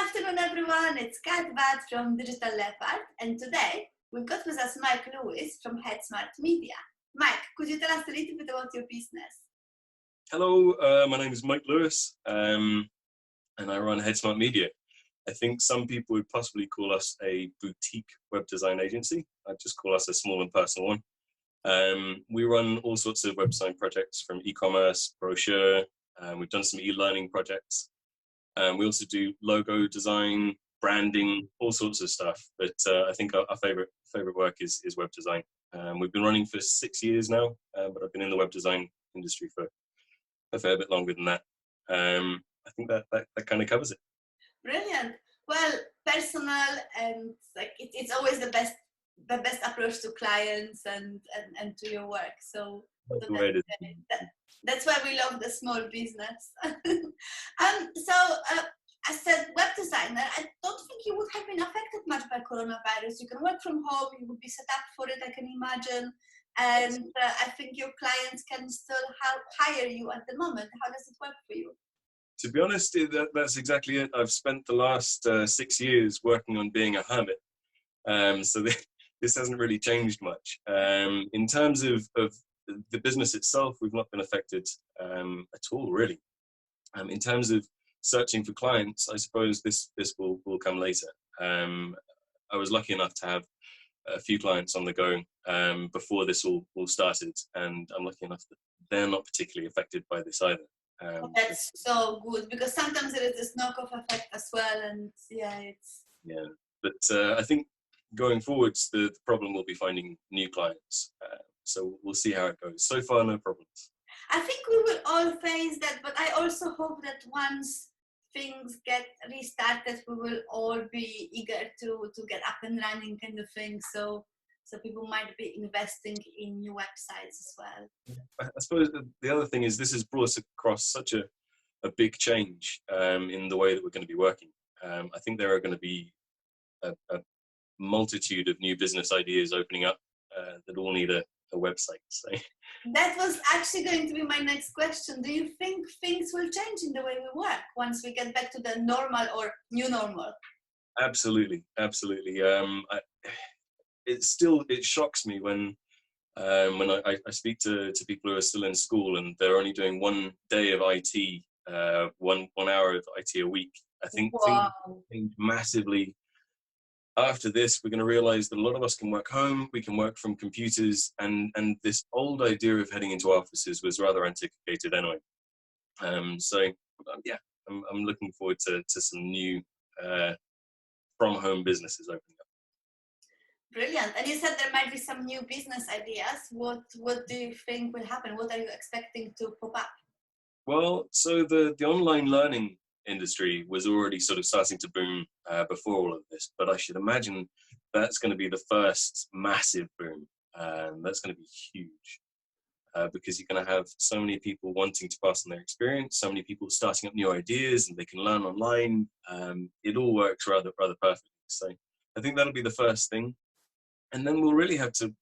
afternoon, everyone. It's Kat Vat from Digital Leopard, and today we've got with us Mike Lewis from HeadSmart Media. Mike, could you tell us a little bit about your business? Hello, my name is Mike Lewis, and I run HeadSmart Media. I think some people would possibly call us a boutique web design agency. I'd just call us a small and personal one. We run all sorts of web design projects, from e-commerce, brochure. We've done some e-learning projects. We also do logo design, branding, all sorts of stuff. But I think our favorite work is web design. We've been running for 6 years now, but I've been in the web design industry for a fair bit longer than that. I think that kind of covers it. Brilliant. Well, personal and it's always the best approach to clients and to your work. So that's why we love the small business. As a web designer, I don't think you would have been affected much by coronavirus. You can work from home, you would be set up for it, I can imagine. And I think your clients can still hire you at the moment. How does it work for you? To be honest, that's exactly it. I've spent the last 6 years working on being a hermit. So this hasn't really changed much. In terms of the business itself, we've not been affected at all, really. In terms of searching for clients, I suppose this will come later. I was lucky enough to have a few clients on the go before this all started, and I'm lucky enough that they're not particularly affected by this either. That's so good, because sometimes there is this knock-off effect as well, and but I think going forwards the problem will be finding new clients, so we'll see how it goes. So far, no problems. I think we will all face that, but I also hope that once things get restarted, we will all be eager to get up and running, kind of thing. So people might be investing in new websites as well. I suppose the other thing is this has brought us across such a big change in the way that we're going to be working. I think there are going to be a multitude of new business ideas opening up that all need a website. So that was actually going to be my next question. Do you think things will change in the way we work once we get back to the normal or new normal? Absolutely. It shocks me when I speak to people who are still in school and they're only doing 1 day of IT, 1 hour of IT a week. I think things change massively. After this, we're going to realize that a lot of us can work home, we can work from computers, and this old idea of heading into offices was rather antiquated anyway. I'm looking forward to some new from home businesses opening up. Brilliant. And you said there might be some new business ideas. What do you think will happen? What are you expecting to pop up? Well, so the online learning industry was already sort of starting to boom before all of this, but I should imagine that's going to be the first massive boom. That's going to be huge because you're going to have so many people wanting to pass on their experience, so many people starting up new ideas, and they can learn online. It all works rather perfectly. So I think that'll be the first thing. And then we'll really have to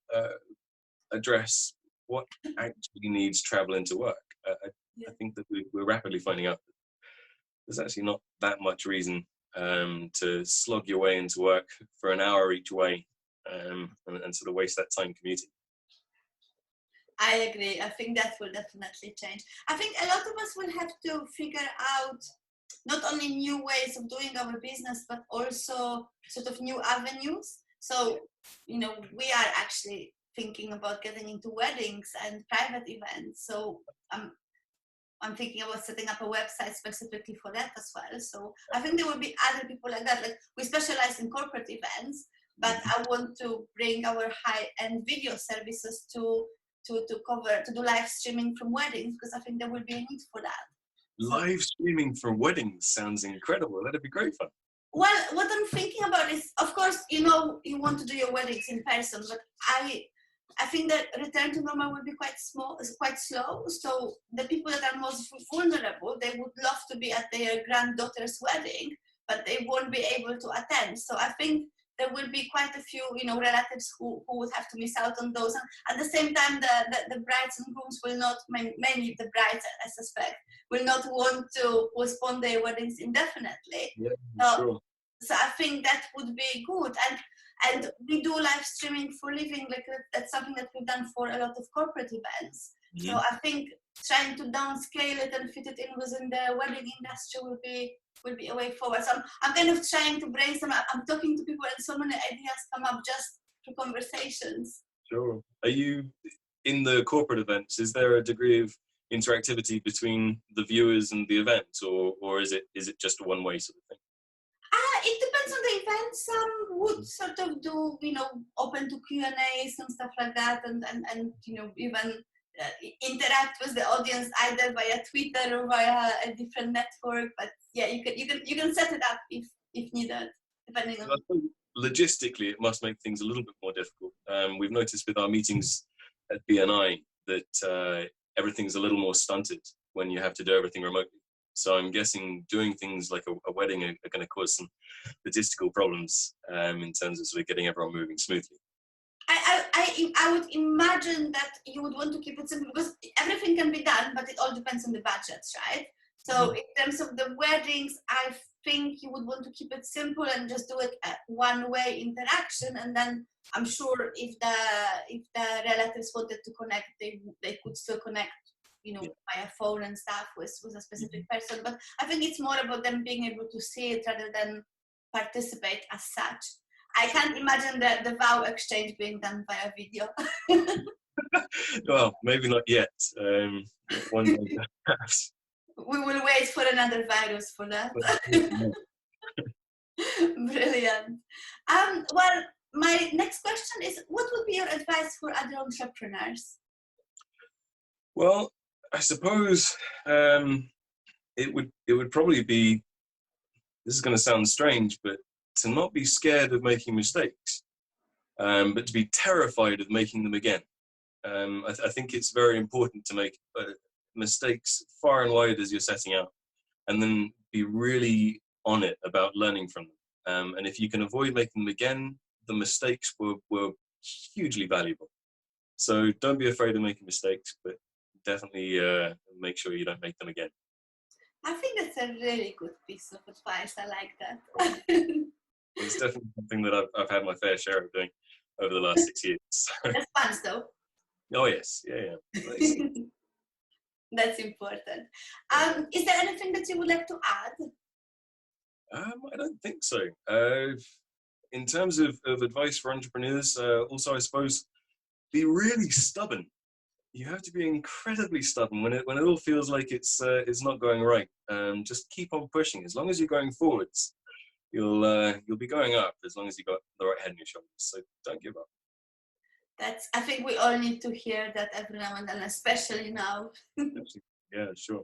address what actually needs travel into work. I think that we're rapidly finding out that there's actually not that much reason to slog your way into work for an hour each way and sort of waste that time commuting. I agree. I think that will definitely change. I think a lot of us will have to figure out not only new ways of doing our business, but also sort of new avenues. So, we are actually thinking about getting into weddings and private events. So I'm thinking about setting up a website specifically for that as well. So I think there will be other people like that. Like, we specialize in corporate events, but I want to bring our high-end video services to do live streaming from weddings, because I think there will be a need for that. Live streaming from weddings sounds incredible. That'd be great fun. Well, what I'm thinking about is, of course, you want to do your weddings in person, but I think that return to normal will be quite slow. So the people that are most vulnerable, they would love to be at their granddaughter's wedding, but they won't be able to attend. So I think there will be quite a few, relatives who would have to miss out on those. And at the same time, the brides and grooms will not, mainly the brides, I suspect, will not want to postpone their weddings indefinitely. Yeah, sure. So I think that would be good. And we do live streaming for living, like that's something that we've done for a lot of corporate events. Mm-hmm. So I think trying to downscale it and fit it in within the wedding industry will be a way forward. So I'm kind of trying to brainstorm. I'm talking to people and so many ideas come up just through conversations. Sure. Are you, in the corporate events, is there a degree of interactivity between the viewers and the event, or is it just a one-way sort of thing? It depends on the event. Some would sort of do, open to Q&As and stuff like that, and even interact with the audience either via Twitter or via a different network. But yeah, you can set it up if needed, depending on. Logistically, it must make things a little bit more difficult. We've noticed with our meetings at BNI that everything's a little more stunted when you have to do everything remotely. So I'm guessing doing things like a wedding are going to cause some logistical problems in terms of sort of getting everyone moving smoothly. I would imagine that you would want to keep it simple because everything can be done, but it all depends on the budgets, right? So in terms of the weddings, I think you would want to keep it simple and just do it at one-way interaction. And then I'm sure if the relatives wanted to connect, they could still connect, via phone and stuff with a specific person. But I think it's more about them being able to see it rather than participate as such. I can't imagine the vow exchange being done via video. Well, maybe not yet. One day, perhaps. We will wait for another virus for that. Brilliant. Well, my next question is, what would be your advice for other entrepreneurs? Well, I suppose it would probably be, this is going to sound strange, but to not be scared of making mistakes, but to be terrified of making them again. I think it's very important to make mistakes far and wide as you're setting out, and then be really on it about learning from them. And if you can avoid making them again, the mistakes were hugely valuable. So don't be afraid of making mistakes, but definitely make sure you don't make them again. I think that's a really good piece of advice. I like that. It's definitely something that I've had my fair share of doing over the last 6 years. That's fun, though. Oh yes, yeah. That's important. Is there anything that you would like to add? I don't think so. In terms of advice for entrepreneurs, also I suppose be really stubborn. You have to be incredibly stubborn when it all feels like it's not going right. Just keep on pushing. As long as you're going forwards, you'll be going up. As long as you got the right head on your shoulders. So don't give up. I think we all need to hear that every now and then, especially now. Yeah, sure.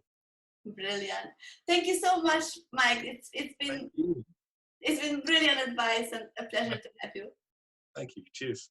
Brilliant. Thank you so much, Mike. It's been brilliant advice and a pleasure to have you. Thank you. Cheers.